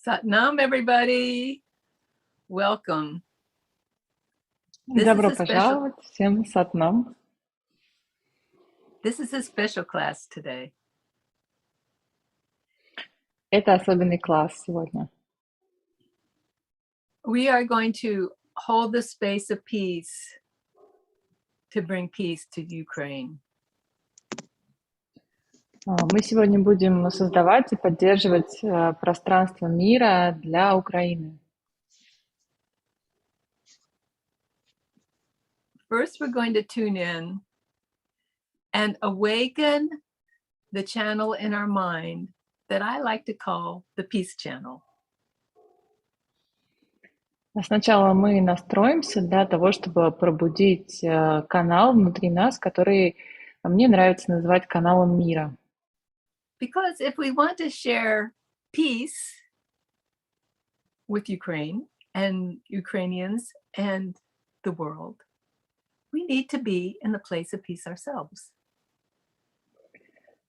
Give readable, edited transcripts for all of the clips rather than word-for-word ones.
Satnam, everybody. Welcome. Добро пожаловать всем Сатнам. This is a special class today. Это особенный класс сегодня. We are going to hold the space of peace to bring peace to Ukraine. Мы сегодня будем создавать и поддерживать пространство мира для Украины. First, we're going to tune in and awaken the channel in our mind that I like to call the peace channel. Сначала мы настроимся для того, чтобы пробудить канал внутри нас, который мне нравится называть каналом мира. Because if we want to share peace with Ukraine and Ukrainians and the world, we need to be in the place of peace ourselves.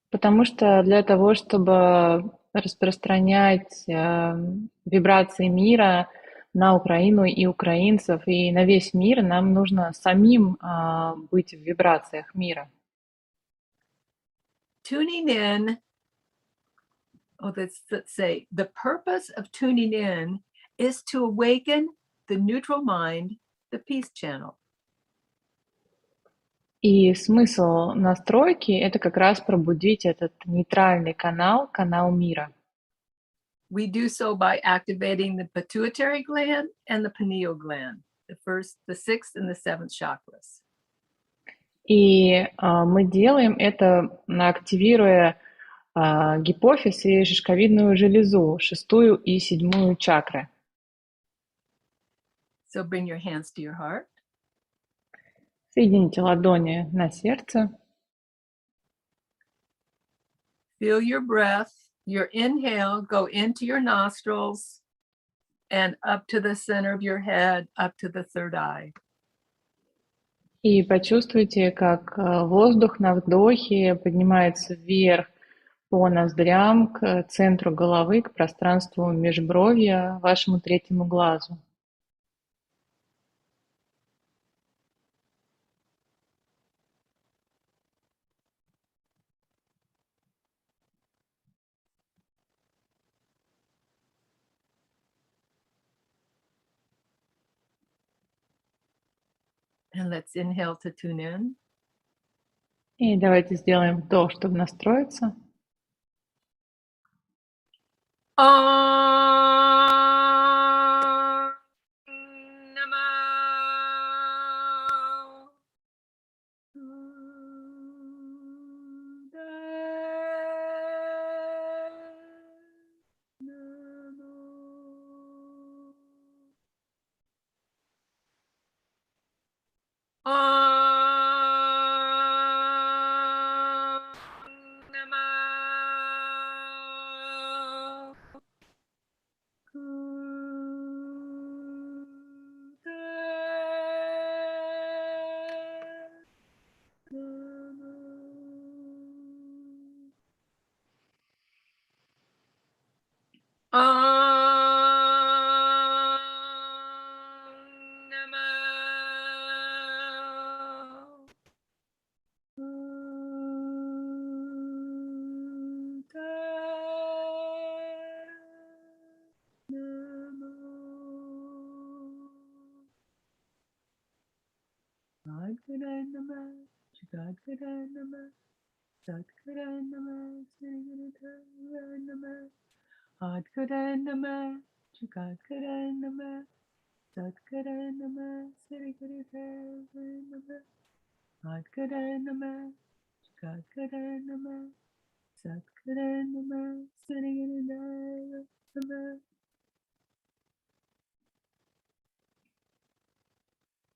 Потому что для того, чтобы распространять вибрации мира на Украину и украинцев, и на весь мир, нам нужно самим быть в вибрациях мира. Tuning in, let's say, the purpose of tuning in is to awaken the neutral mind, the peace channel. И смысл настройки — это как раз пробудить этот нейтральный канал, канал мира. We do so by activating the pituitary gland and the pineal gland, the first, the sixth, and the seventh chakras. И мы делаем это, активируя гипофиз и шишковидную железу, 6-ю и 7-ю чакры. So bring your hands to your heart. Соедините ладони на сердце. Feel your breath, your inhale, go into your nostrils and up to the center of your head, up to the third eye. И почувствуйте, как воздух на вдохе поднимается вверх по ноздрям к центру головы, к пространству межбровья, вашему 3-му глазу. And let's inhale to tune in. И давайте сделаем вдох, чтобы настроиться.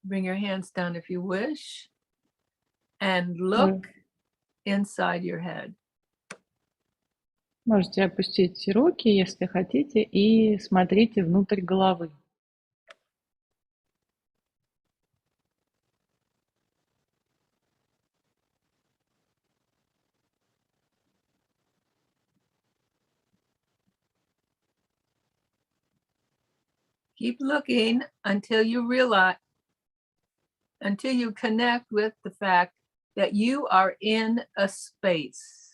Bring your hands down if you wish and look inside your head. Можете опустить руки, если хотите, и смотрите внутрь головы. Keep looking until you realize, until you connect with the fact that you are in a space.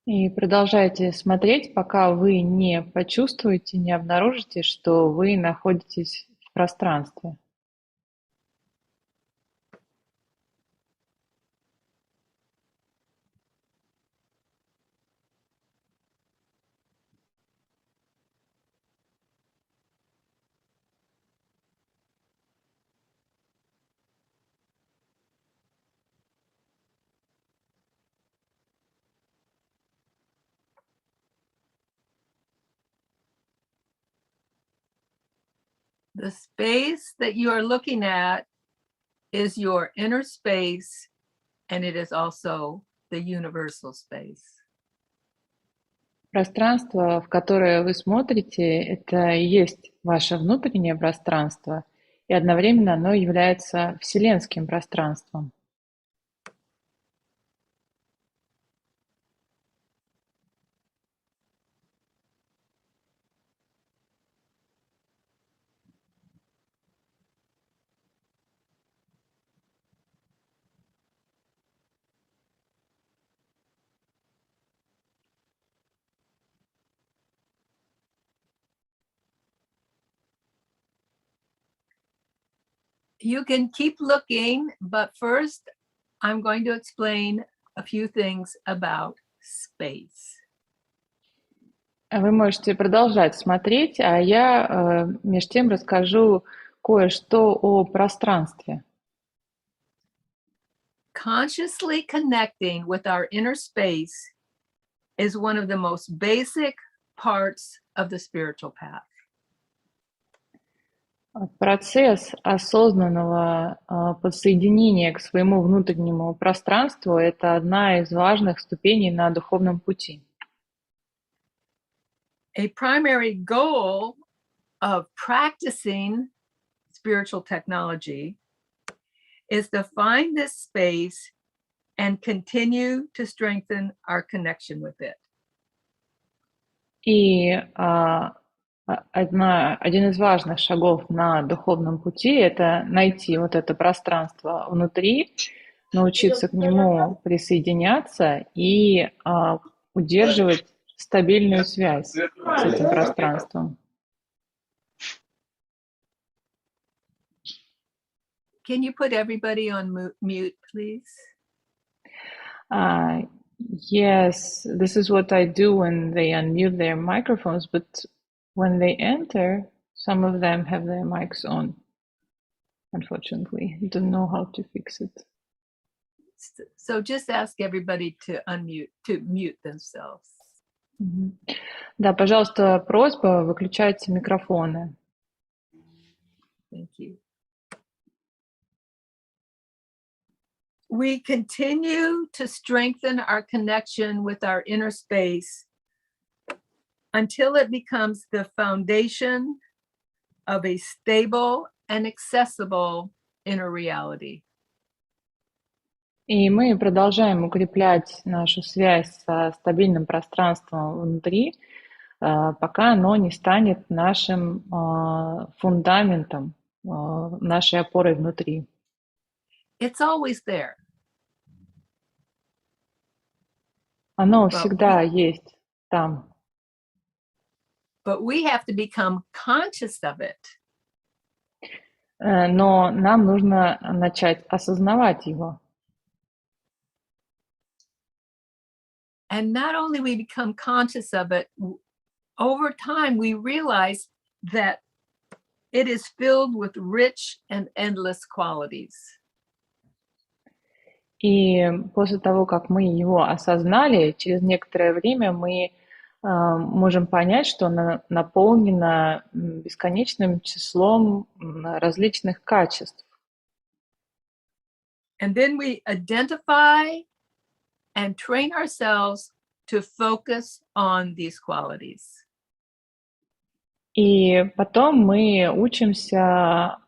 И продолжайте смотреть, пока вы не почувствуете, не обнаружите, что вы находитесь в пространстве. The space that you are looking at is your inner space, and it is also the universal space. Пространство, в которое вы смотрите, это и есть ваше внутреннее пространство, и одновременно оно является вселенским пространством. You can keep looking, but first I'm going to explain a few things about space. Вы можете продолжать смотреть, а я между тем расскажу кое-что о пространстве. Consciously connecting with our inner space is one of the most basic parts of the spiritual path. Процесс осознанного подсоединения к своему внутреннему пространству – это одна из важных ступеней на духовном пути. A primary goal of practicing spiritual technology is to find this space and continue to strengthen our connection with it. И один из важных шагов на духовном пути – это найти вот это пространство внутри, научиться к нему присоединяться и удерживать стабильную связь с этим пространством. Can you put everybody on mute, please? Yes, this is what I do when they unmute their microphones, but when they enter, some of them have their mics on. Unfortunately, I don't know how to fix it. So just ask everybody to mute themselves. Да, пожалуйста, просьба, выключайте микрофоны. Thank you. We continue to strengthen our connection with our inner space until it becomes the foundation of a stable and accessible inner reality. И мы продолжаем укреплять нашу связь со стабильным пространством внутри, пока оно не станет нашим фундаментом, нашей опорой внутри. It's always there. Оно всегда есть там. But we have to become conscious of it. Но нам нужно начать осознавать его. And not only we become conscious of it, over time we realize that it is filled with rich and endless qualities. И после того, как мы его осознали, через некоторое время мы можем понять, что она наполнена бесконечным числом различных качеств. And then we identify and train ourselves to focus on these qualities. И потом мы учимся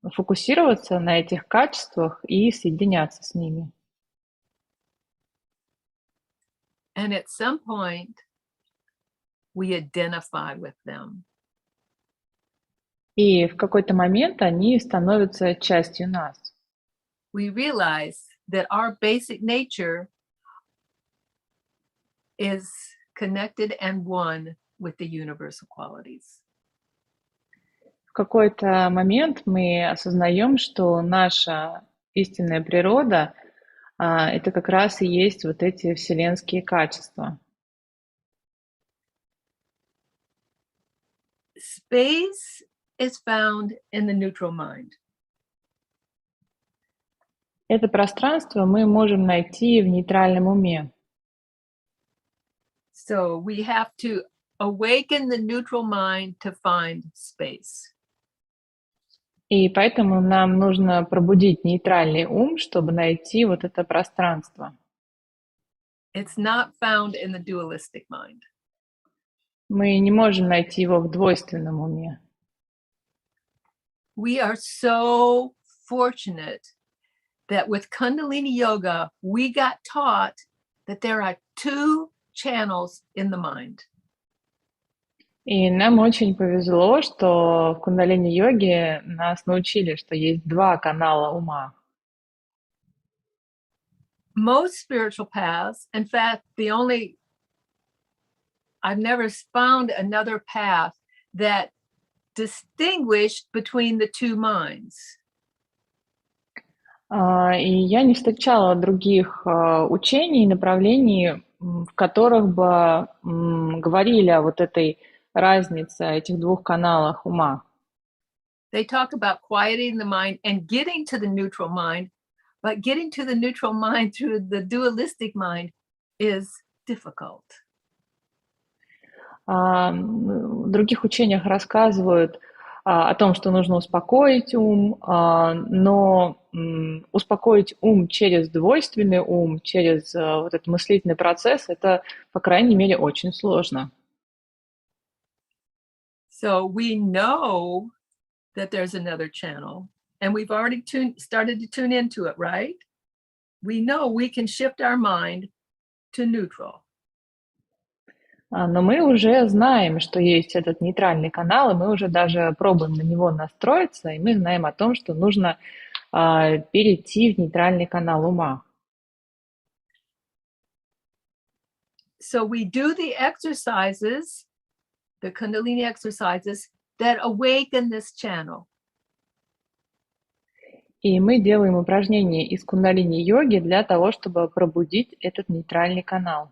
фокусироваться на этих качествах и соединяться с ними. And at some point, we identify with them. И в какой-то момент они становятся частью нас. We realize that our basic nature is connected and one with the universal qualities. В какой-то момент мы осознаем, что наша истинная природа это как раз и есть вот эти вселенские качества. Space is found in the neutral mind. Это пространство мы можем найти в нейтральном уме. So we have to awaken the neutral mind to find space. И поэтому нам нужно пробудить нейтральный ум, чтобы найти вот это пространство. It's not found in the dualistic mind. Мы не можем найти его в двойственном уме. We are so fortunate that with Kundalini Yoga, we got taught that there are two channels in the mind. И нам очень повезло, что в кундалини-йоге нас научили, что есть два канала ума. Most spiritual paths, in fact, I've never found another path that distinguished between the two minds. И я не встречала других учений и направлений, в которых бы говорили о вот этой разнице, о этих двух каналах ума. They talk about quieting the mind and getting to the neutral mind, but getting to the neutral mind through the dualistic mind is difficult. В других учениях рассказывают о том, что нужно успокоить ум, но успокоить ум через двойственный ум, через вот этот мыслительный процесс, это, по крайней мере, очень сложно. So we know that there's another channel, and we've already started to tune into it, right? We know we can shift our mind to neutral. Но мы уже знаем, что есть этот нейтральный канал, и мы уже даже пробуем на него настроиться, и мы знаем о том, что нужно перейти в нейтральный канал ума. So we do the exercises, the Kundalini exercises that awaken this channel. И мы делаем упражнения из кундалини-йоги для того, чтобы пробудить этот нейтральный канал.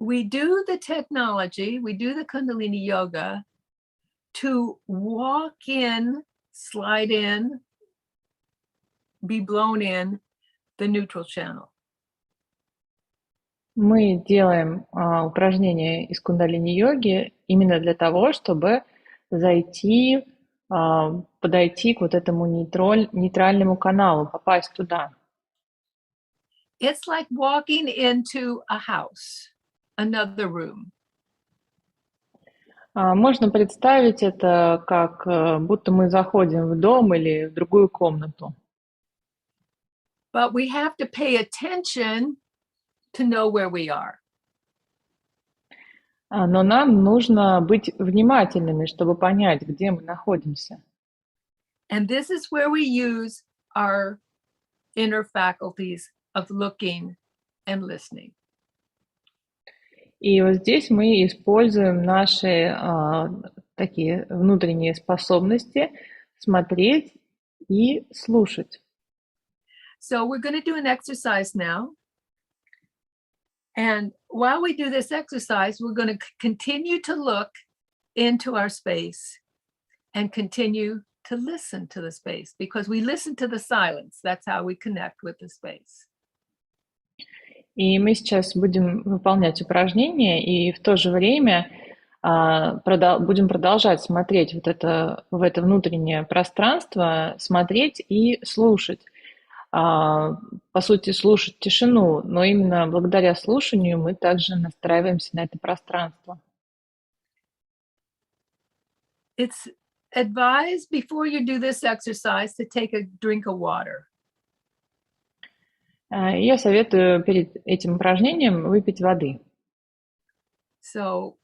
We do the technology, we do the Kundalini yoga to walk in, slide in, be blown in the neutral channel. Мы делаем упражнения из кундалини-йоги именно для того, чтобы подойти к вот этому нейтральному каналу, попасть туда. It's like walking into a house, another room. Можно представить это как будто мы заходим в дом или в другую комнату. But we have to pay attention to know where we are. Но нам нужно быть внимательными, чтобы понять, где мы находимся. And this is where we use our inner faculties of looking and listening. И вот здесь мы используем наши такие внутренние способности смотреть и слушать. So we're going to do an exercise now. And while we do this exercise, we're going to continue to look into our space and continue to listen to the space, because we listen to the silence. That's how we connect with the space. И мы сейчас будем выполнять упражнения, и в то же время будем продолжать смотреть в это внутреннее пространство, смотреть и слушать. По сути, слушать тишину, но именно благодаря слушанию мы также настраиваемся на это пространство. It's advised before you do this exercise to take a drink of water. Я советую перед этим упражнением выпить воды. So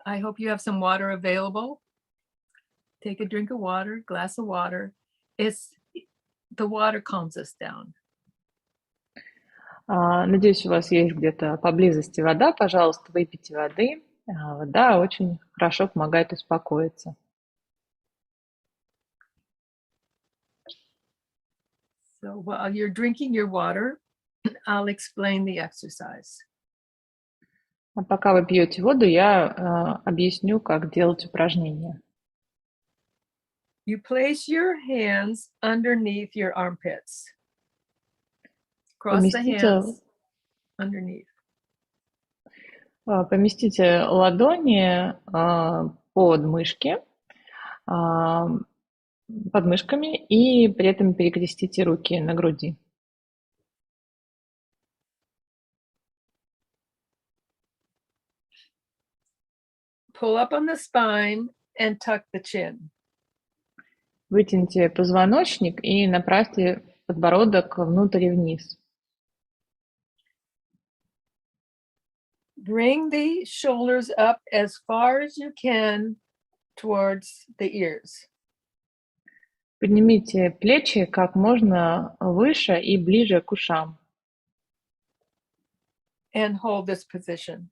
I hope you have some water available. Take a drink of water, glass of water. The water calms us down. Надеюсь, у вас есть где-то поблизости вода. Пожалуйста, выпейте воды. Вода очень хорошо помогает успокоиться. So while you're drinking your water, I'll explain the exercise. А пока вы пьете воду, я объясню, как делать упражнения. You place your hands underneath your armpits. Cross the hands underneath. Поместите ладони под мышки, под мышками и при этом перекрестите руки на груди. Pull up on the spine and tuck the chin. Вытяните позвоночник и направьте подбородок внутрь и вниз. Bring the shoulders up as far as you can towards the ears. Поднимите плечи как можно выше и ближе к ушам. And hold this position.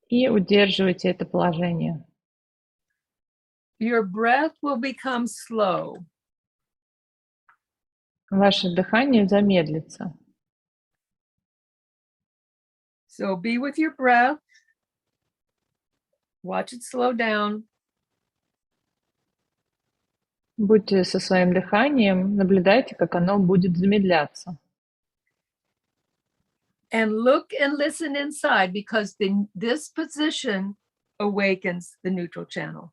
И удерживайте это положение. Your breath will become slow. Ваше дыхание замедлится. So be with your breath. Watch it slow down. Будьте со своим дыханием, наблюдайте, как оно будет замедляться. And look and listen inside, because this position awakens the neutral channel.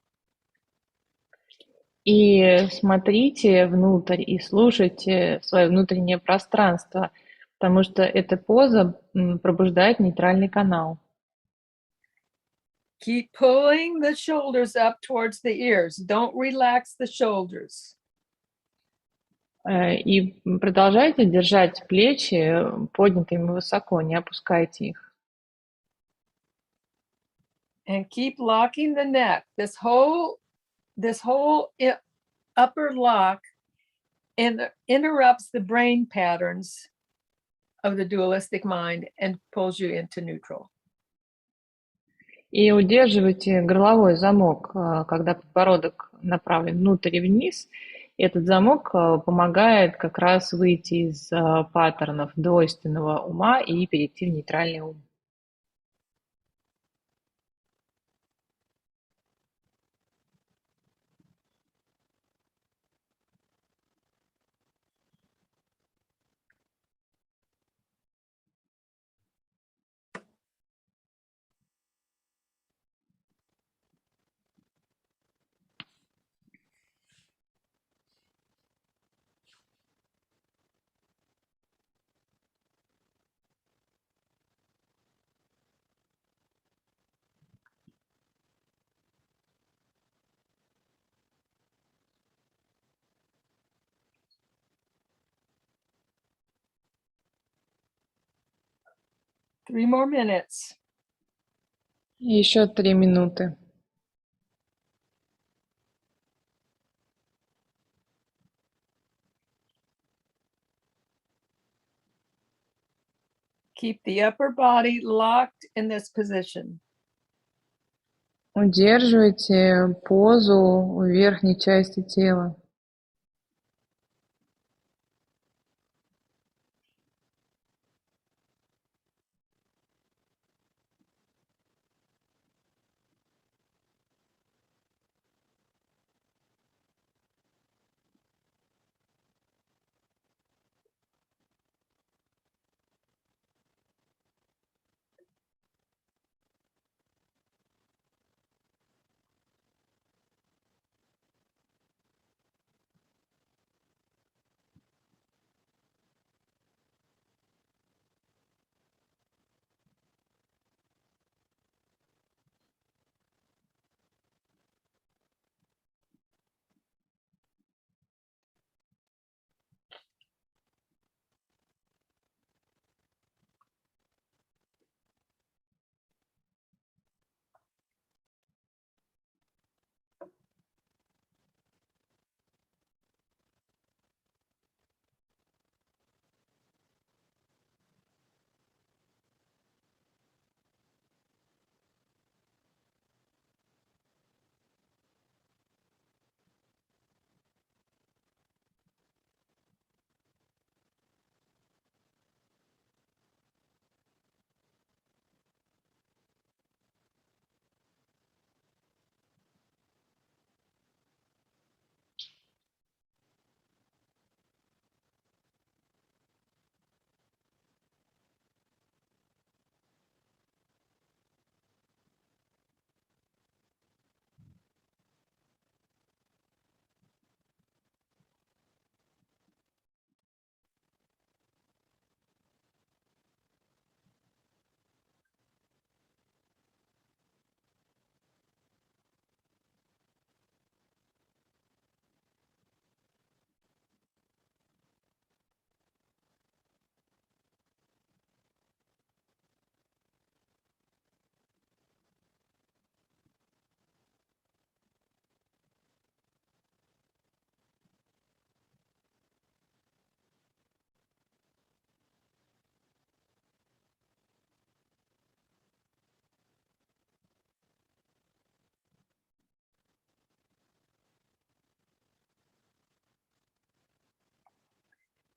И смотрите внутрь и слушайте свое внутреннее пространство, потому что эта поза пробуждает нейтральный канал. Keep pulling the shoulders up towards the ears. Don't relax the shoulders. И продолжайте держать плечи поднятыми высоко, не опускайте их. And keep locking the neck. This whole upper lock interrupts the brain patterns of the dualistic mind and pulls you into neutral. И удерживайте горловой замок, когда подбородок направлен внутрь и вниз. Этот замок помогает как раз выйти из паттернов двойственного ума и перейти в нейтральный ум. Three more minutes. Еще 3 минуты. Keep the upper body locked in this position. Удерживайте позу верхней части тела.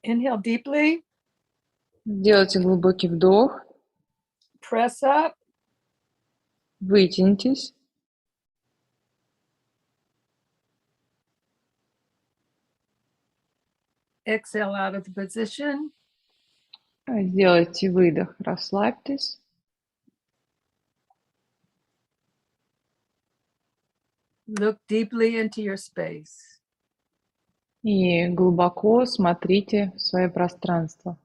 Inhale deeply. Сделайте глубокий вдох, Press up. вытянитесь, Exhale out of the position. сделайте выдох, расслабьтесь Look deeply into your space. и глубоко смотрите в свое пространство.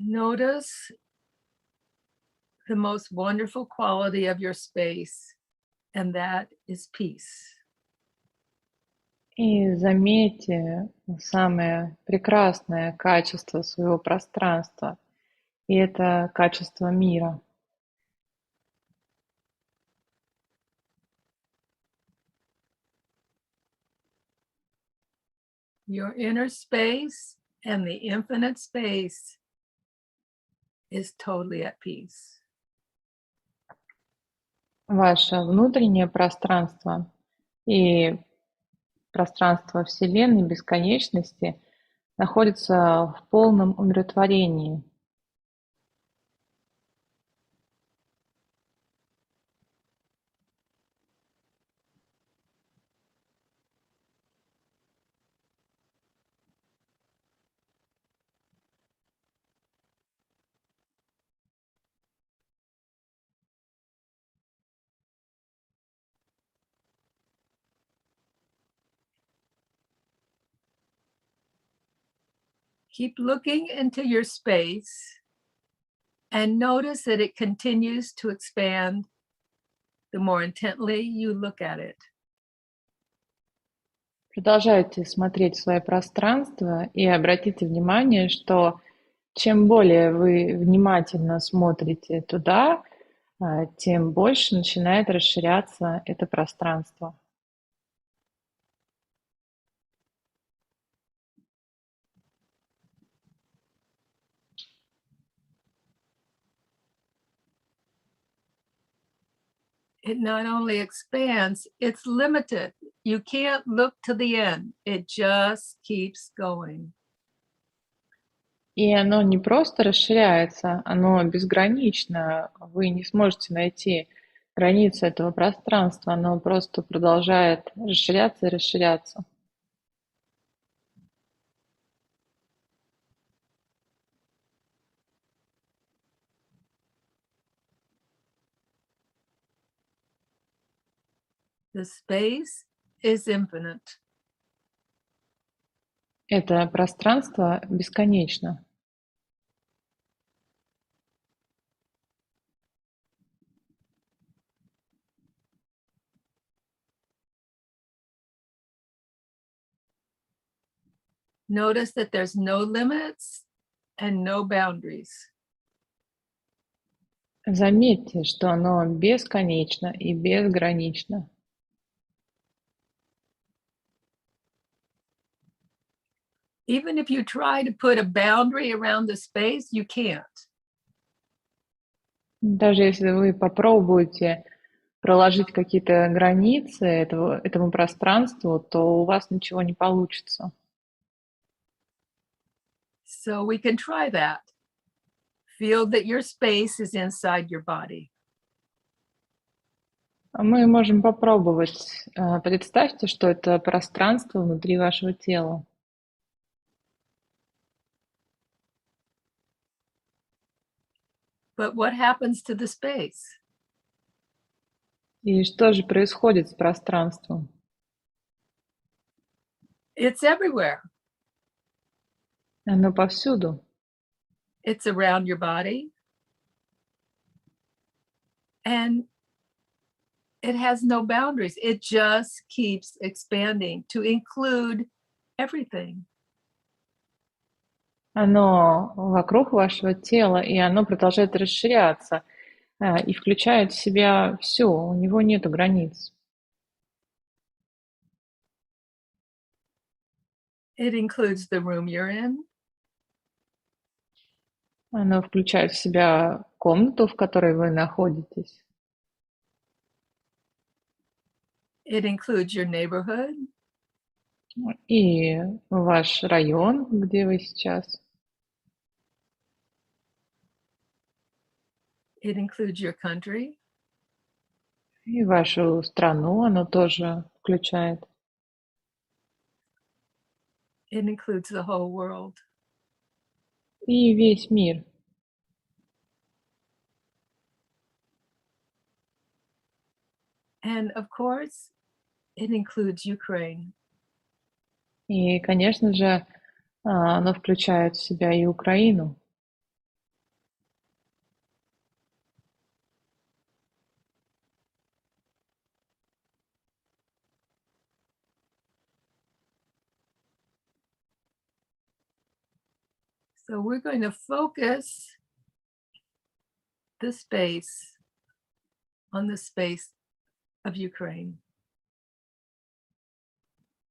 Notice the most wonderful quality of your space, and that is peace. И заметьте самое прекрасное качество своего пространства, и это качество мира. Your inner space and the infinite space is totally at peace. Ваше внутреннее пространство и пространство Вселенной, бесконечности находится в полном умиротворении. Keep looking into your space and notice that it continues to expand the more intently you look at it. Продолжайте смотреть в свое пространство и обратите внимание, что чем более вы внимательно смотрите туда, тем больше начинает расширяться это пространство. It not only expands, it's limited. You can't look to the end. It just keeps going. И оно не просто расширяется, оно безгранично. Вы не сможете найти границы этого пространства, оно просто продолжает расширяться и расширяться. The space is infinite. Это пространство бесконечно. Notice that there's no limits and no boundaries. Заметьте, что оно бесконечно и безгранично. Even if you try to put a boundary around the space, you can't. Даже если вы попробуете проложить какие-то границы этому пространству, то у вас ничего не получится. So we can try that. Feel that your space is inside your body. Мы можем попробовать. Представьте, что это пространство внутри вашего тела. But what happens to the space? И что же происходит с пространством? It's everywhere. Оно повсюду. It's around your body. And it has no boundaries. It just keeps expanding to include everything. Оно вокруг вашего тела, и оно продолжает расширяться, и включает в себя все, у него нету границ. It includes the room you're in. Оно включает в себя комнату, в которой вы находитесь. It includes your neighborhood. И ваш район, где вы сейчас. It includes your country. И вашу страну оно тоже включает. It includes the whole world. И весь мир. And of course, it includes Ukraine. И, конечно же, оно включает в себя и Украину. So we're going to focus the space on the space of Ukraine.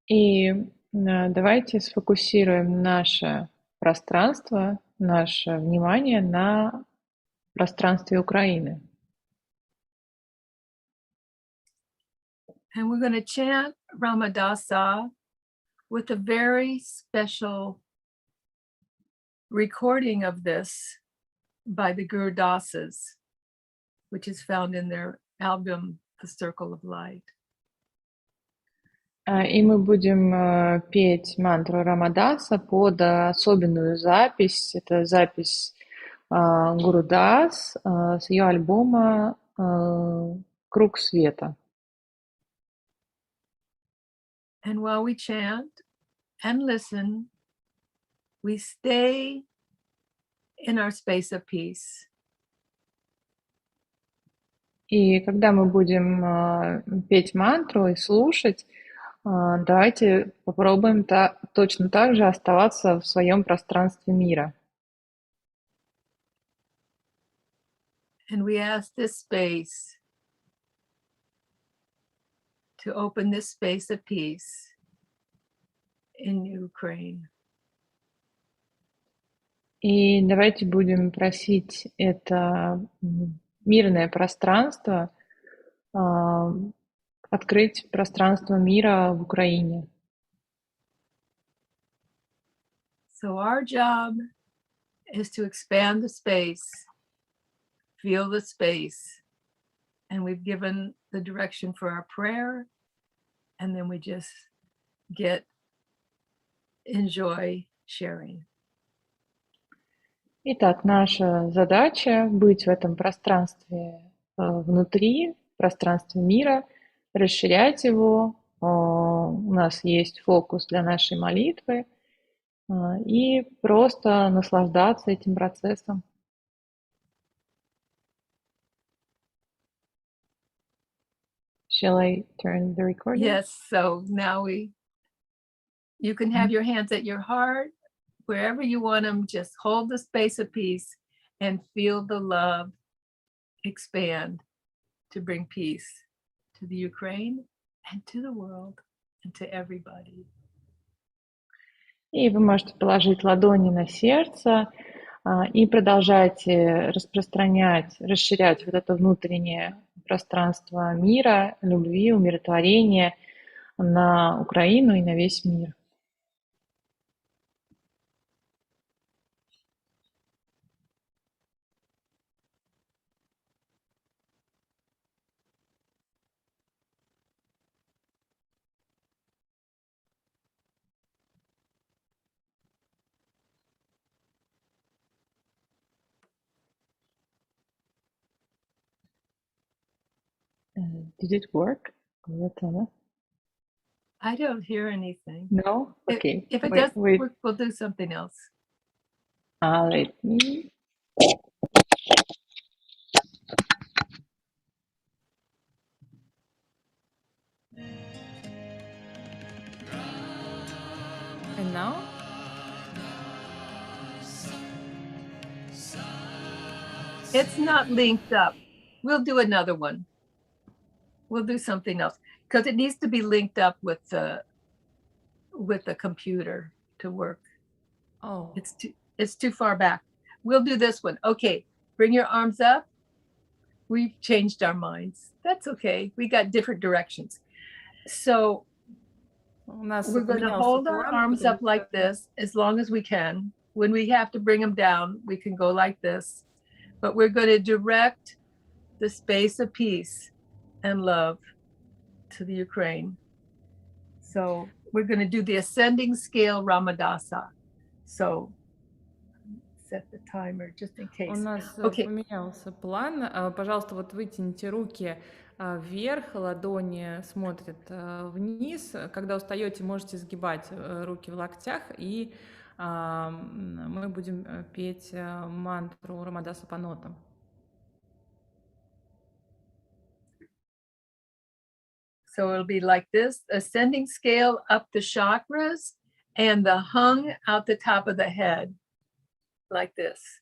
И давайте сфокусируем наше пространство, наше внимание на пространстве Украины. And we're going to chant Ramadasa with a very special recording of this by the Guru Dasas, which is found in their album, The Circle of Light. И мы будем петь мантру Рамадаса под особенную запись. Это запись Гуру Дас с ее альбома «Круг света». And while we chant and listen, we stay in our space of peace. И когда мы будем петь мантру и слушать, давайте попробуем точно так же оставаться в своем пространстве мира. And we ask this space to open this space of peace in Ukraine. И давайте будем просить это мирное пространство открыть пространство мира в Украине. So our job is to expand the space, feel the space, and we've given the direction for our prayer, and then we just enjoy sharing. Итак, наша задача быть в этом пространстве внутри, пространстве мира, расширять его. У нас есть фокус для нашей молитвы и просто наслаждаться этим процессом. Shall I turn the recording? Yes, so now you can have your hands at your heart, wherever you want them, just hold the space of peace and feel the love expand to bring peace to the Ukraine and to the world and to everybody. И вы можете положить ладони на сердце и продолжайте распространять, расширять вот это внутреннее пространство мира, любви, умиротворения на Украину и на весь мир. Did it work? I don't hear anything. No? Okay. If it doesn't work, we'll do something else. Let me... It's not linked up. We'll do another one. We'll do something else because it needs to be linked up with the computer to work. Oh, It's too far back. We'll do this one. Okay, bring your arms up. We've changed our minds. That's okay. We got different directions. So у нас we're going to поменялся hold our план, arms потому up like что this as long as we can. When we have to bring them down, we can go like this. But we're going to direct the space of peace and love to the Ukraine. So we're going to do the ascending scale Ramadasa. So set the timer just in у case. нас Okay. поменялся план. Пожалуйста, вот вытяните руки вверх, ладони смотрят вниз. Когда устаете, можете сгибать руки в локтях, и мы будем петь мантру Рамадаса по нотам. So it'll be like this, ascending scale up the chakras and the hung out the top of the head, like this.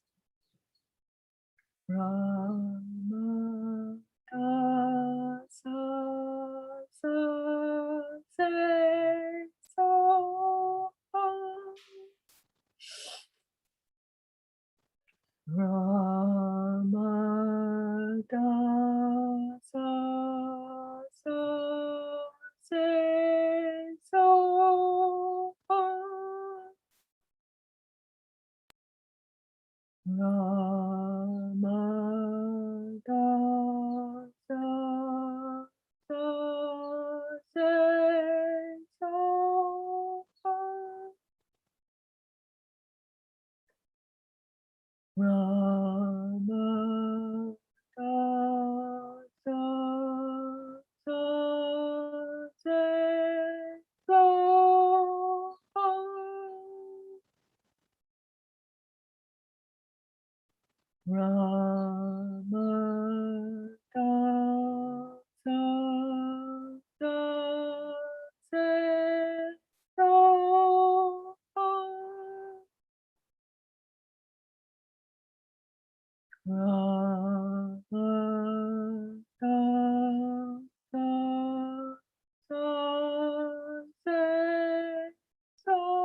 Rama, sa, sa, se, so, Rama, sa, sa, se, so, Rama, sa, sa, se, so, Rama, sa, sa, se, so, Rama, sa, sa, se, so, Rama, sa, sa,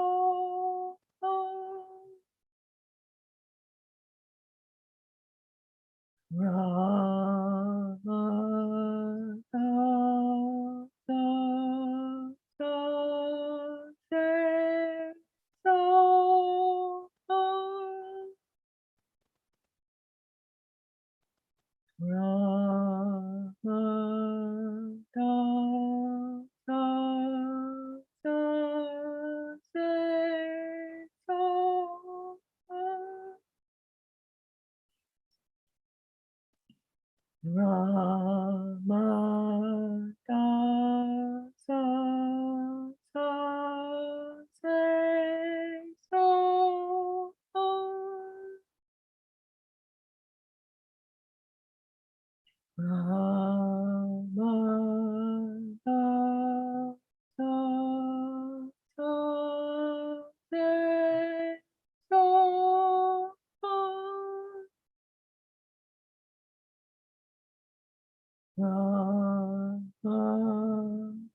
se, so, Rama, sa, sa, se, so, Rama, sa, sa, se, so, Rama, sa, sa, se, so, Rama, sa, sa, se, so, Rama, sa, sa, se, so, Rama,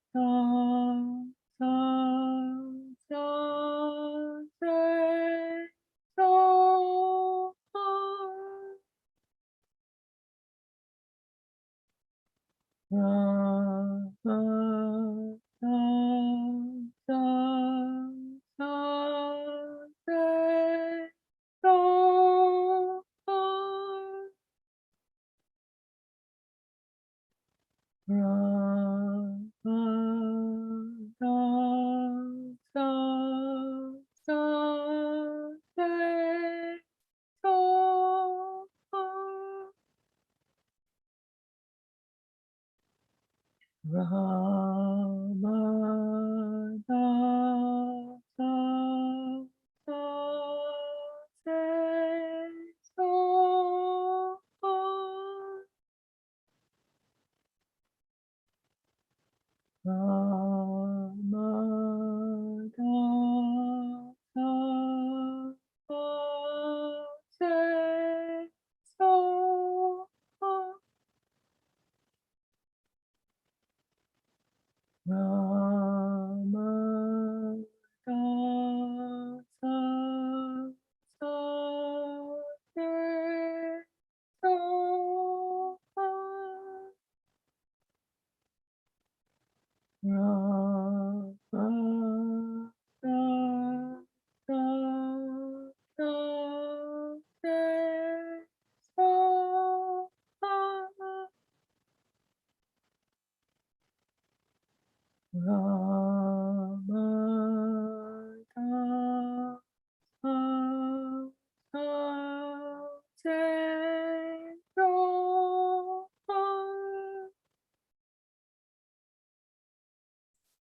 sa, sa, se, so, Rama, sa, sa, se, so, Rama, sa, sa, se, so, Rama, sa, sa, se, so,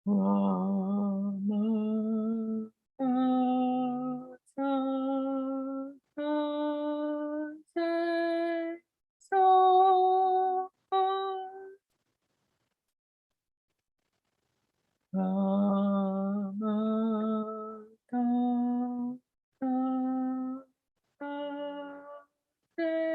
Rama Tata Tase So Rama Tata Tase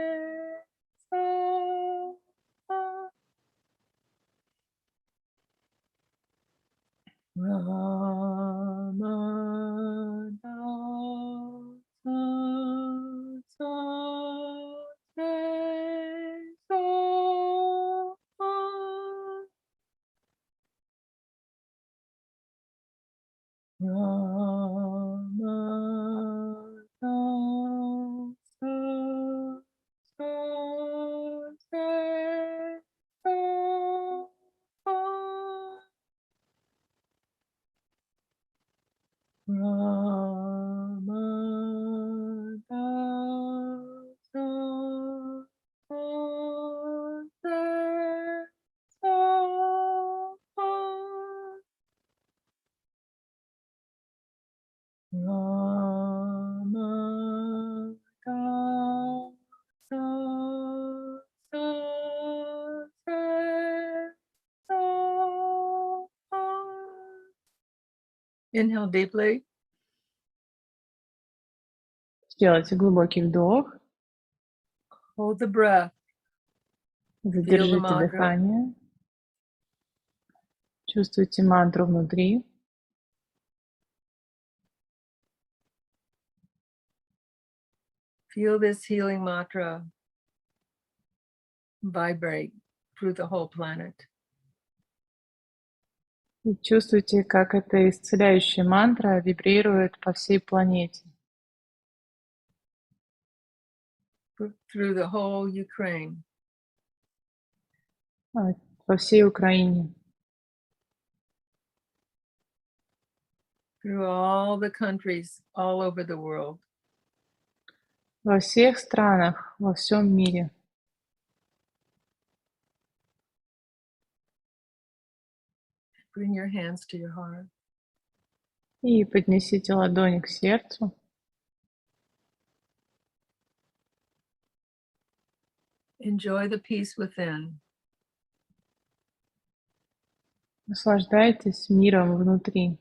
So Inhale deeply. Сделайте глубокий вдох, Hold the breath. Feel the задержите mantra. дыхание, чувствуйте мантру внутри. Feel this healing mantra vibrate through the whole planet. И чувствуйте, как эта исцеляющая мантра вибрирует по всей планете, Through the whole Ukraine. по всей Украине, Through all the countries all over the world. во всех странах, во всем мире. Bring your hands to your heart. И поднесите ладони к сердцу. Enjoy the peace within. Наслаждайтесь миром внутри.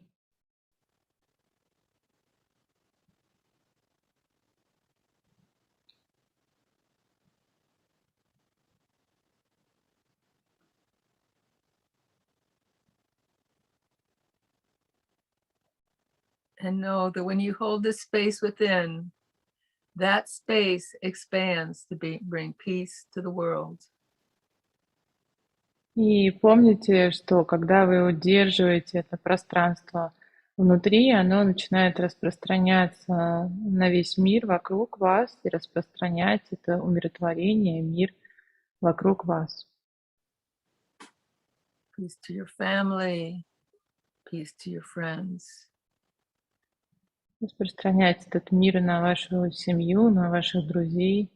And know that when you hold this space within, that space expands to bring peace to the world. И помните, что когда вы удерживаете это пространство внутри, оно начинает распространяться на весь мир вокруг вас и распространять это умиротворение, мир вокруг вас. Peace to your family, peace to your friends. Распространять этот мир на вашу семью, на ваших друзей.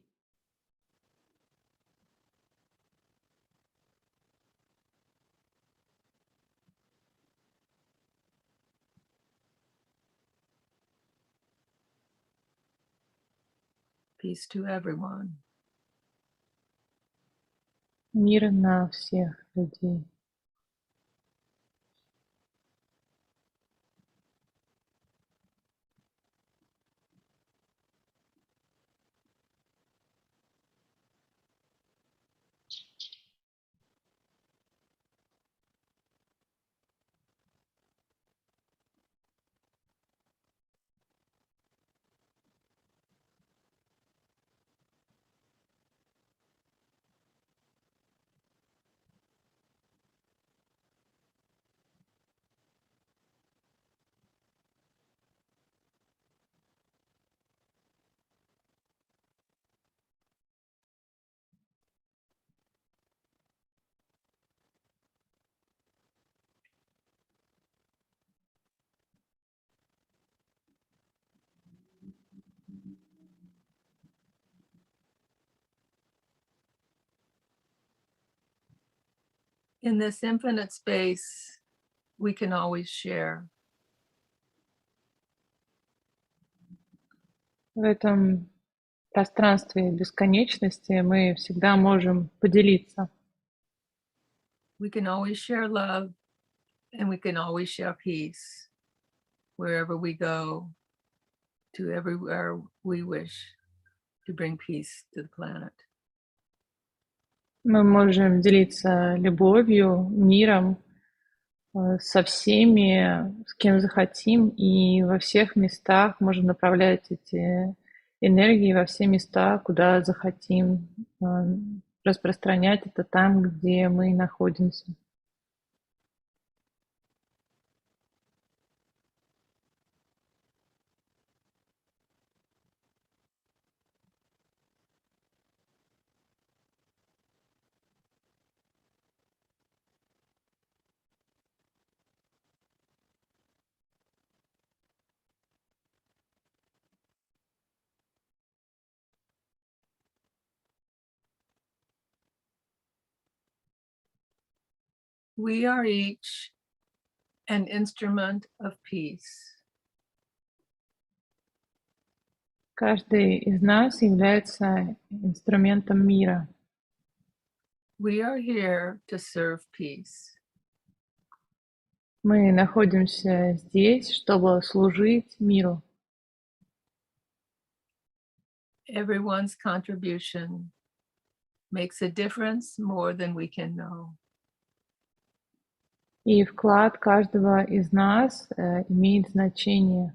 Peace to everyone. Мир на всех людей. In this infinite space, we can always share. В этом пространстве бесконечности мы всегда можем поделиться. We can always share love, and we can always share peace wherever we go, to everywhere we wish to bring peace to the planet. Мы можем делиться любовью, миром со всеми, с кем захотим, и во всех местах можем направлять эти энергии во все места, куда захотим, распространять это там, где мы находимся. We are each an instrument of peace. Каждый из нас является инструментом мира. We are here to serve peace. Мы находимся здесь, чтобы служить миру. Everyone's contribution makes a difference more than we can know. И вклад каждого из нас имеет значение.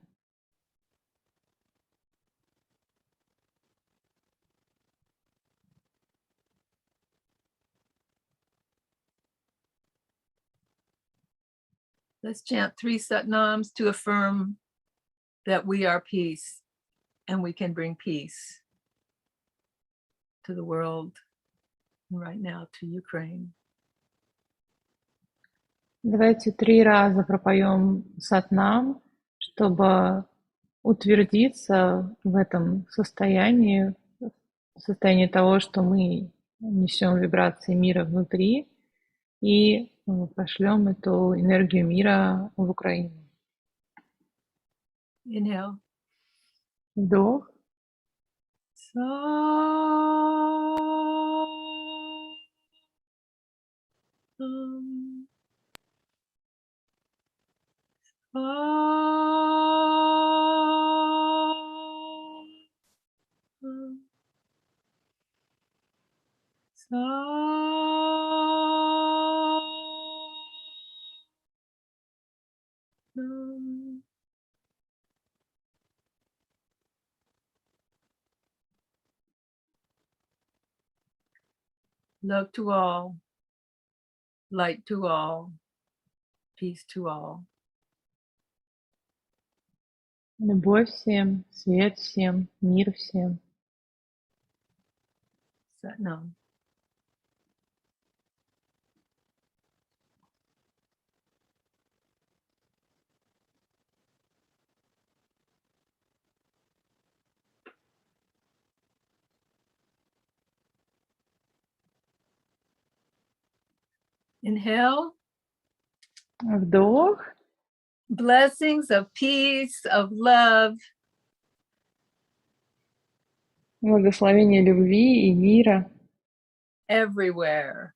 Let's chant 3 Satnams to affirm that we are peace and we can bring peace to the world, and right now to Ukraine. Давайте 3 раза пропоем сатнам, чтобы утвердиться в этом состоянии того, что мы несем вибрации мира внутри и пошлем эту энергию мира в Украину. Inhale. Вдох. Love to all, light to all, peace to all. Любовь всем, свет всем, мир всем. Satnam. Inhale. Вдох. Blessings of peace, of love. Благословение любви и мира Everywhere.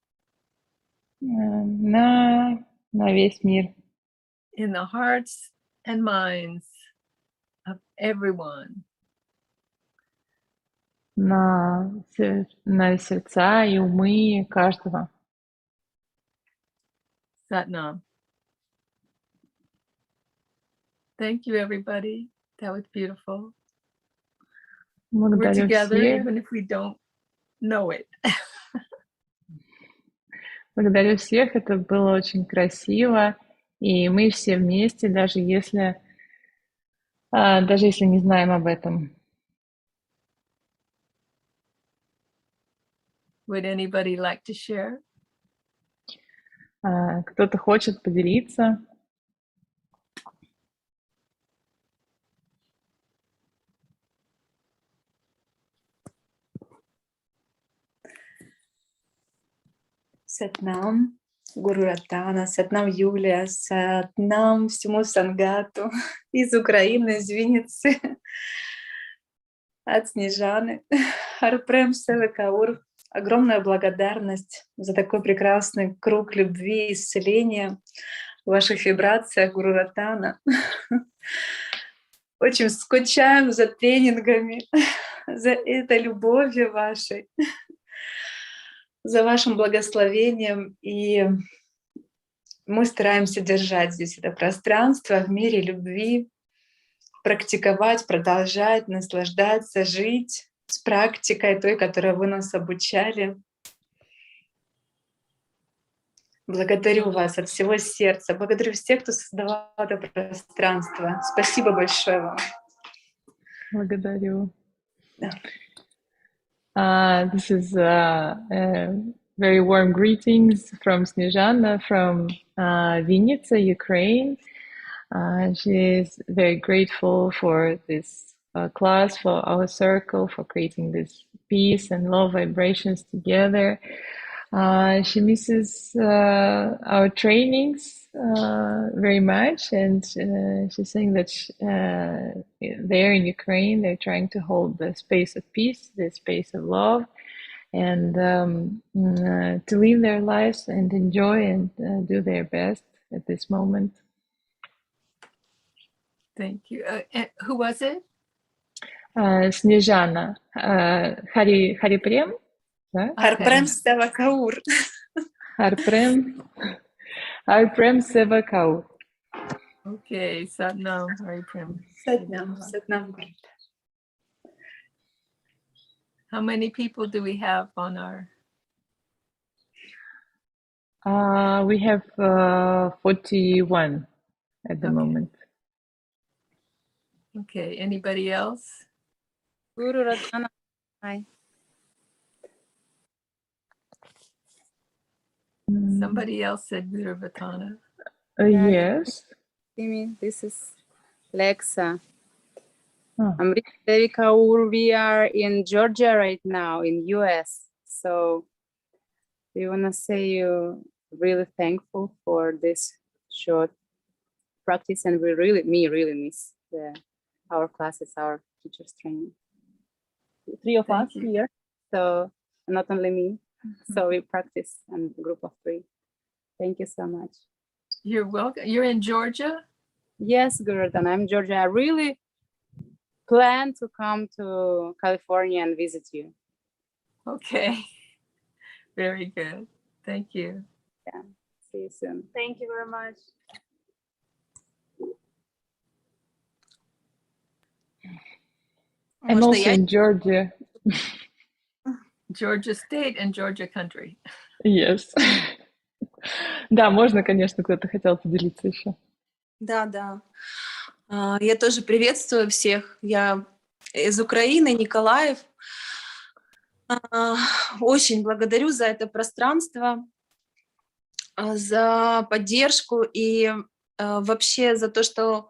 на весь мир. In the hearts and minds of everyone. На сердца и умы каждого. Satnam. Thank you, everybody. That was beautiful. We're Благодарю together, всех. even if we don't know it. Благодарю всех. Это было очень красиво. И мы все вместе, даже если не знаем об этом. Would anybody like to share? Кто-то хочет поделиться. Satnam. Гуру Раттана, Сатнам Юлия, Сатнам всему Сангату из Украины, из Винницы, от Снежаны, Харпрем Севекаур. Огромная благодарность за такой прекрасный круг любви и исцеления в ваших вибрациях, Гуру Раттана. Очень скучаем за тренингами, за этой любовью вашей, за вашим благословением. И мы стараемся держать здесь это пространство в мире любви, практиковать, продолжать, наслаждаться, жить с практикой той, которой вы нас обучали. Благодарю вас от всего сердца. Благодарю всех, кто создавал это пространство. Спасибо большое вам. Благодарю. Да. This is very warm greetings from Snezhana from Vinnytsia, Ukraine. She is very grateful for this class, for our circle, for creating this peace and love vibrations together. She misses our trainings very much, and she's saying that there in Ukraine, they're trying to hold the space of peace, the space of love, and to live their lives and enjoy and do their best at this moment. Thank you. Who was it? Snezhana. Hariprem? Харпрем Севекаур. Harprem Sevakaur. Okay, Satnam Hariprem. Сатнам. How many people do we have on our? We have 41 at the moment. Okay, anybody else? Guru Rаттana. Hi. Somebody else said Guru Rаттana. Yes. This is Lexa. Oh. I'm Devi Kaur. We are in Georgia right now, in US. So we want to say you really thankful for this short practice, and we really miss our classes, our teachers training. 3 of us here, so not only me. So we practice in a group of 3. Thank you so much. You're welcome. You're in Georgia? Yes, Guru Rаттana, I'm Georgia. I really plan to come to California and visit you. Okay. Very good. Thank you. Yeah. See you soon. Thank you very much. I'm also in Georgia. Georgia State and Georgia Country. Yes. Да, можно, конечно, кто-то хотел поделиться еще. Да. Я тоже приветствую всех. Я из Украины, Николаев. Очень благодарю за это пространство, за поддержку и вообще за то, что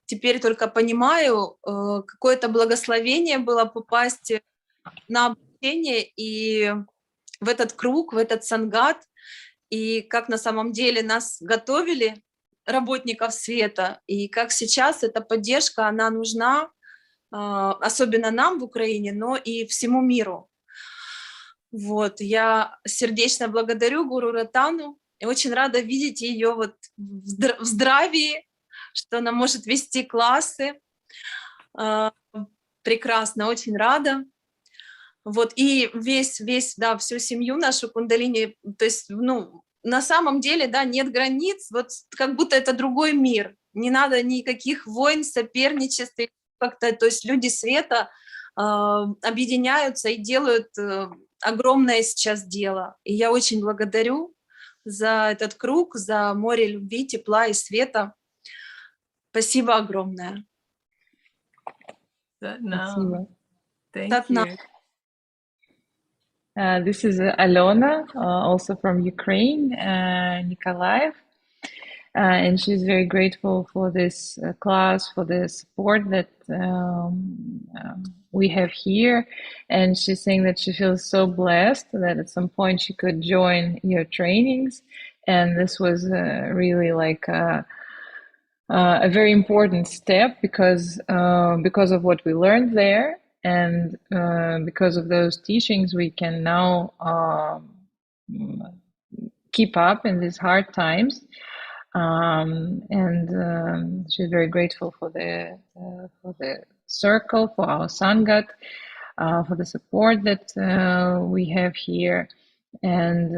теперь только понимаю, какое это благословение было попасть на обучение и в этот круг, в этот сангат, и как на самом деле нас готовили, работников света, и как сейчас эта поддержка, она нужна, особенно нам в Украине, но и всему миру. Вот, я сердечно благодарю Гуру Раттану и очень рада видеть ее вот в здравии, что она может вести классы. Прекрасно, очень рада. Вот, и всю семью нашу кундалини, то есть, на самом деле, да, нет границ, вот как будто это другой мир, не надо никаких войн, соперничеств, как-то, то есть люди света объединяются и делают огромное сейчас дело. И я очень благодарю за этот круг, за море любви, тепла и света. Спасибо огромное. Спасибо. Thank you. This is Alona, also from Ukraine, Nikolaev. And she's very grateful for this class, for the support that we have here. And she's saying that she feels so blessed that at some point she could join your trainings. And this was really like a very important step because of what we learned there, and because of those teachings, we can now keep up in these hard times. And she's very grateful for the circle, for our Sangat, for the support that we have here. And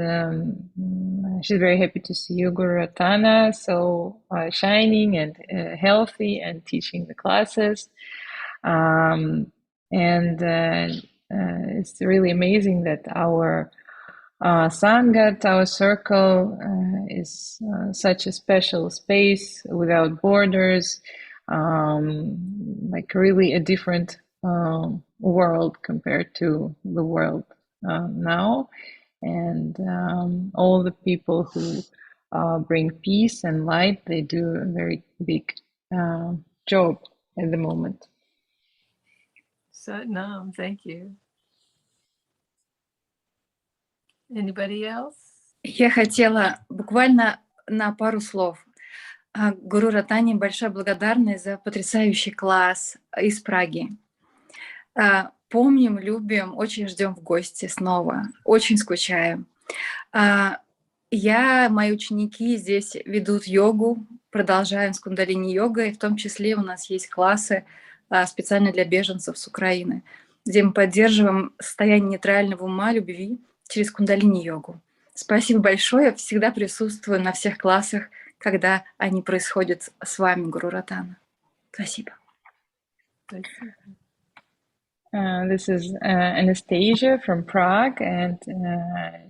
she's very happy to see you, Guru Rаттana, so shining and healthy and teaching the classes. It's really amazing that our Sangat, our circle, is such a special space without borders, like really a different world compared to the world now. And all the people who bring peace and light, they do a very big job at the moment. Satnam, thank you. Anybody else? Я хотела буквально на пару слов. Гуру Раттане большая благодарность за потрясающий класс из Праги. Помним, любим, очень ждем в гости снова, очень скучаем. Мои ученики здесь ведут йогу, продолжаем с кундалини-йогой, в том числе у нас есть классы специально для беженцев с Украины, где мы поддерживаем состояние нейтрального ума, любви через кундалини-йогу. Спасибо большое, всегда присутствую на всех классах, когда они происходят с вами, Гуру Раттана. Спасибо. This is Anastasia from Prague, and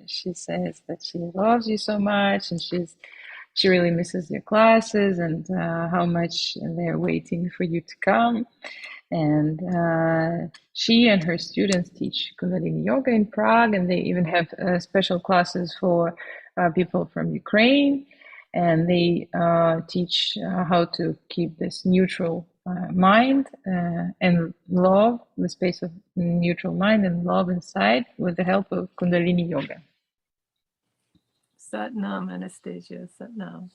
she says that she loves you so much, and she really misses your classes and how much they're waiting for you to come. And she and her students teach Kundalini Yoga in Prague, and they even have special classes for people from Ukraine, and they teach how to keep this neutral mind and love, the space of neutral mind and love inside with the help of Kundalini Yoga. Satnam, Anastasia, Satnam.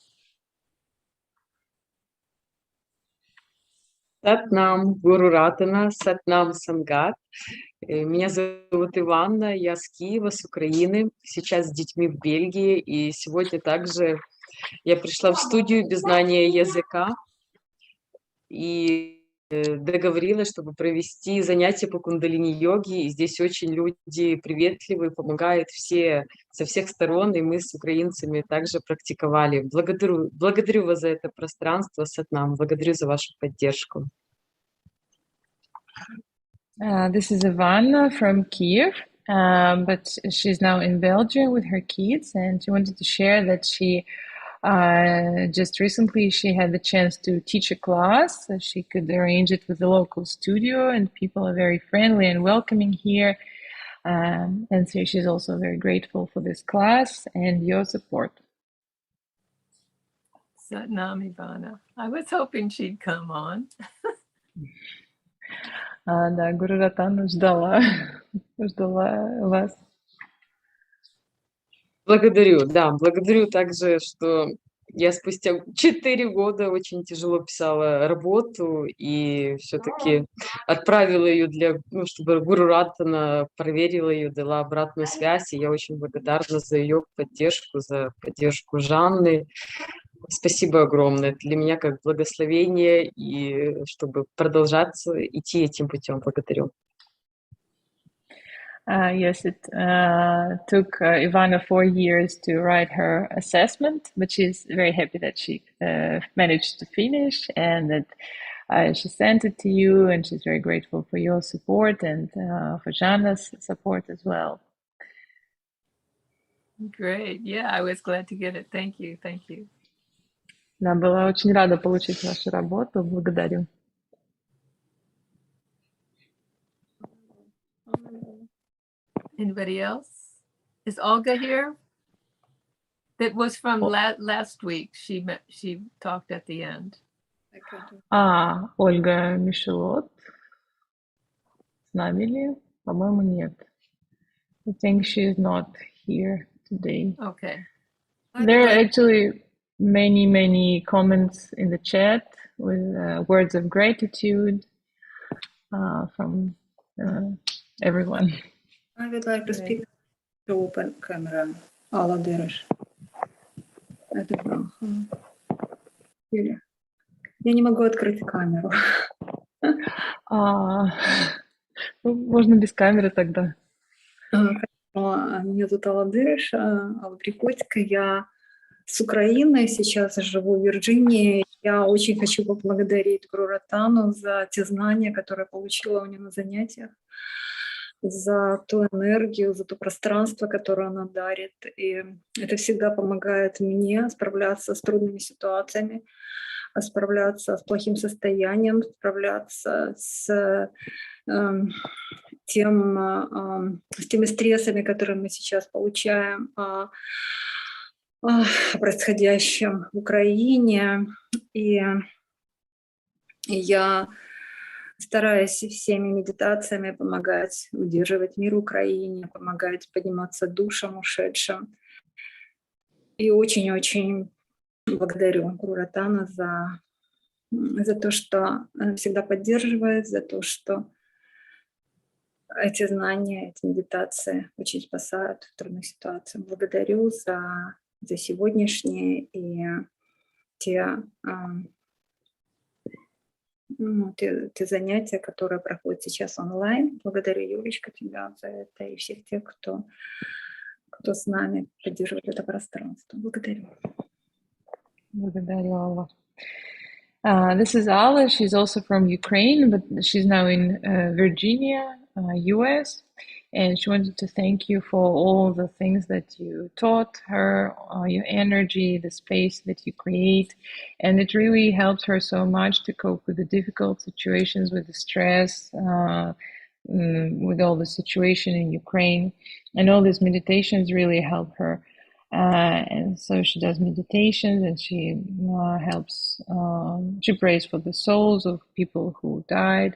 Сатнам, Гуру Раттана, Сатнам Сангат. Меня зовут Иванна, я с Киева, с Украины, сейчас с детьми в Бельгии, и сегодня также я пришла в студию без знания языка и договорилась, чтобы провести занятия по кундалини-йоге, и здесь очень люди приветливые, помогают все со всех сторон, и мы с украинцами также практиковали. Благодарю вас за это пространство, Сатнам, благодарю за вашу поддержку. This is Ivana from Kiev, but she's now in Belgium with her kids, and she wanted to share that she just recently she had the chance to teach a class, so she could arrange it with the local studio, and people are very friendly and welcoming here. And so she's also very grateful for this class and your support. Satnam, Ivana. I was hoping she'd come on. Да, Гуру Раттана ждала вас. Благодарю также, что я спустя 4 года очень тяжело писала работу и все-таки отправила ее чтобы Гуру Раттана проверила ее, дала обратную связь, и я очень благодарна за ее поддержку, за поддержку Жанны. Спасибо огромное. Это для меня как благословение, и чтобы продолжаться, идти этим путем. Благодарю. Yes, it took Ivana 4 years to write her assessment, but she's very happy that she managed to finish, and that she sent it to you, and she's very grateful for your support and for Jana's support as well. Great. Yeah, I was glad to get it. Thank you. Thank you. Да, была очень рада получить вашу работу. Благодарю. Anybody else? Is Olga here? That was from last week. She talked at the end. Ольга Мишелот. С нами ли? По-моему, нет. I think she is not here today. Okay. There are actually many comments in the chat with words of gratitude from everyone. I would like to speak to open camera. Alla Derish. Это плохо. Юля, я не могу открыть камеру. Можно без камеры тогда. Меня зовут Алла Дериш, Алла Приходько. Я с Украины, сейчас живу в Вирджинии. Я очень хочу поблагодарить Гуру Раттану за те знания, которые я получила у нее на занятиях, за ту энергию, за то пространство, которое она дарит. И это всегда помогает мне справляться с трудными ситуациями, справляться с плохим состоянием, справляться с теми стрессами, которые мы сейчас получаем, о происходящем в Украине. И я стараюсь всеми медитациями помогать удерживать мир в Украине, помогать подниматься душам ушедшим. И очень-очень благодарю Гуру Раттану за то, что всегда поддерживает, за то, что эти знания, эти медитации очень спасают в трудных ситуациях. Благодарю за сегодняшние и те занятия, которые проходят сейчас онлайн. Благодарю, Юлечка, тебя за это и всех тех, кто с нами поддерживает это пространство. Благодарю. Благодарю, Алла. This is Alla. She's also from Ukraine, but she's now in Virginia, US. And she wanted to thank you for all the things that you taught her, your energy, the space that you create. And it really helps her so much to cope with the difficult situations, with the stress, with all the situation in Ukraine. And all these meditations really help her. And so she does meditations, and she helps, she prays for the souls of people who died.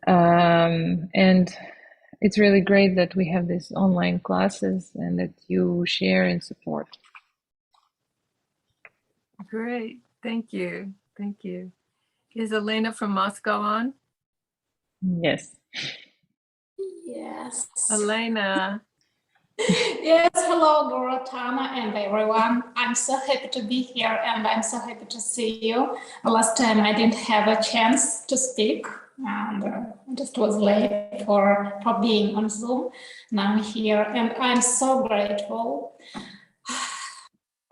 And it's really great that we have these online classes and that you share and support. Great. Thank you. Thank you. Is Elena from Moscow on? Yes. Yes. Elena. Yes, hello, Guru Rаттana and everyone. I'm so happy to be here and I'm so happy to see you. Last time I didn't have a chance to speak and just was late for being on Zoom. Now I'm here and I'm so grateful.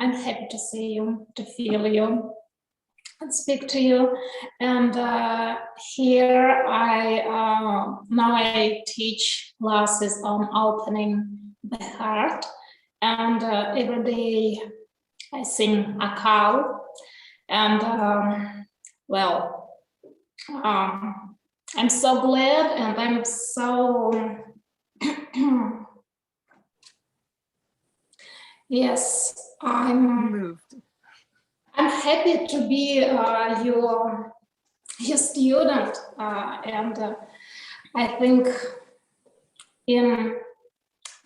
I'm happy to see you, to feel you, and speak to you. And here now I teach classes on opening the heart, and every day I sing a cow, and I'm so glad, and I'm so yes, I'm Moved. I'm happy to be your student, and I think in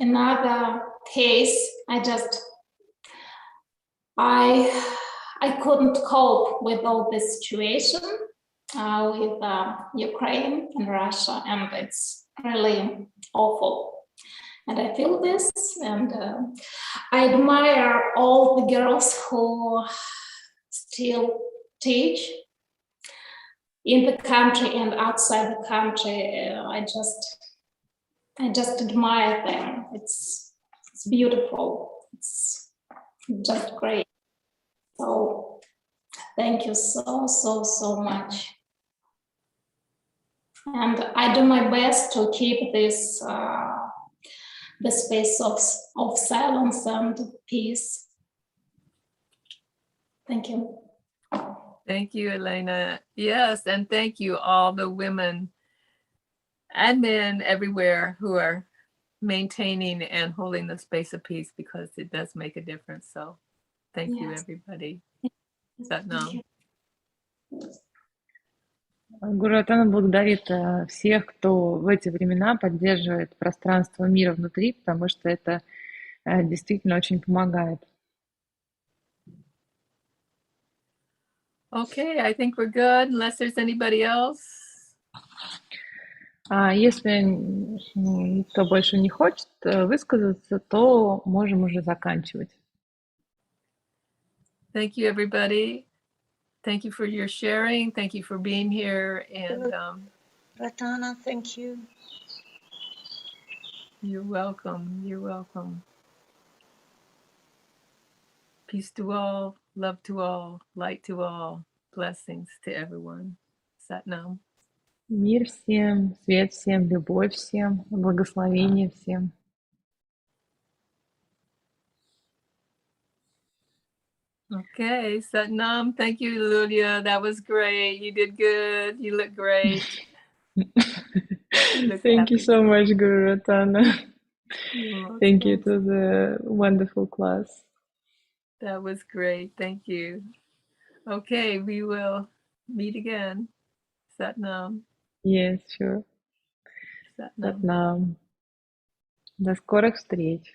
another case, I couldn't cope with all this situation with Ukraine and Russia, and it's really awful. And I feel this, and I admire all the girls who still teach in the country and outside the country. I just admire them. It's beautiful. It's just great. So thank you so much. And I do my best to keep this the space of silence and peace. Thank you. Thank you, Elena. Yes, and thank you all the women and men everywhere who are maintaining and holding the space of peace, because it does make a difference. So thank you, everybody. Satnam. Гуру Раттана благодарит всех, кто в эти времена поддерживает пространство мира внутри, потому что это действительно очень помогает. Okay, I think we're good, unless there's anybody else. Если никто больше не хочет высказаться, то можем уже заканчивать. Thank you, everybody. Thank you for your sharing. Thank you for being here. And Rattana, thank you. you're welcome. You're welcome. Peace to all, love to all, light to all, blessings to everyone. Satnam. Мир всем, свет всем, любовь всем, благословение всем. Okay, Satnam. Thank you, Lulia. That was great. You did good. You look great. Thank you so much, Guru Rattana. Thank you. It Welcome. was a wonderful class. That was great. Thank you. Okay, we will meet again. Satnam. Yes, sure. Satnam. Satnam. До скорых встреч.